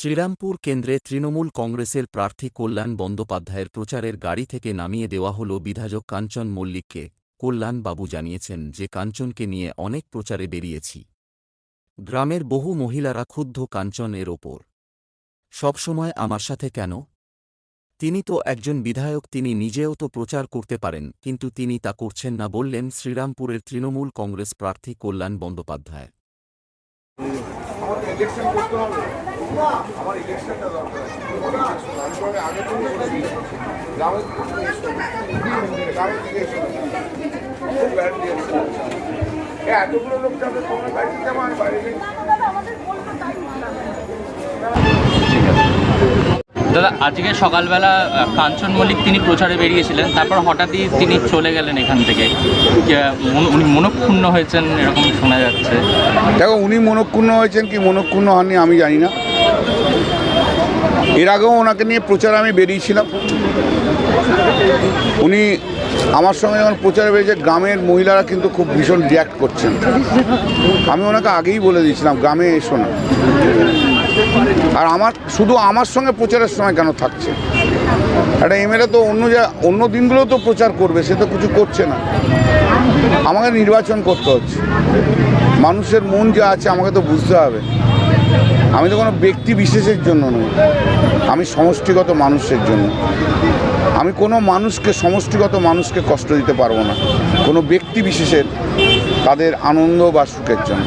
শ্রীরামপুর কেন্দ্রে তৃণমূল কংগ্রেসের প্রার্থী কল্যাণ বন্দ্যোপাধ্যায়ের প্রচারের গাড়ি থেকে নামিয়ে দেওয়া হল বিধায়ক কাঞ্চন মল্লিককে। কল্যাণবাবু জানিয়েছেন যে কাঞ্চনকে নিয়ে অনেক প্রচারে বেরিয়েছি। গ্রামের বহু মহিলারা ক্ষুব্ধ কাঞ্চন এর ওপর। সবসময় আমার সাথে কেন? তিনি তো একজন বিধায়ক, তিনি নিজেও তো প্রচার করতে পারেন, কিন্তু তিনি তা করছেন না বললেন শ্রীরামপুরের তৃণমূল কংগ্রেস প্রার্থী কল্যাণ বন্দ্যোপাধ্যায়। ইলেকশন করতে হবে, আমার ইলেকশনটা দরকার। আগে তো এতগুলো লোক যাবে তোমার বাড়িতে আমার বাইরে। দাদা, আজকে সকালবেলা কাঞ্চন মল্লিক তিনি প্রচারে বেরিয়েছিলেন, তারপর হঠাৎই তিনি চলে গেলেন এখান থেকে। উনি মনক্ষুণ্ণ হয়েছেন এরকম শোনা যাচ্ছে। দেখো, উনি মনক্ষুণ্ণ হয়েছেন কি মনক্ষুণ্ণ হননি আমি জানি না। এর আগেও ওনাকে নিয়ে প্রচারে আমি বেরিয়েছিলাম। উনি আমার সঙ্গে যখন প্রচারে বেরিয়েছে, গ্রামের মহিলারা কিন্তু খুব ভীষণ রিয়াক্ট করছেন। আমি ওনাকে আগেই বলে দিয়েছিলাম গ্রামে এসো না। আর শুধু আমার সঙ্গে প্রচারের সময় কেন থাকছে? একটা এমএলএ তো অন্য দিনগুলোও তো প্রচার করবে, সে তো কিছু করছে না। আমাকে নির্বাচন করতে হচ্ছে, মানুষের মন যা আছে আমাকে তো বুঝতে হবে। আমি তো কোনো ব্যক্তি বিশেষের জন্য নই, আমি সমষ্টিগত মানুষের জন্য। আমি কোনো সমষ্টিগত মানুষকে কষ্ট দিতে পারবো না, কোনো ব্যক্তি বিশেষের তাদের আনন্দ বা সুখের জন্য।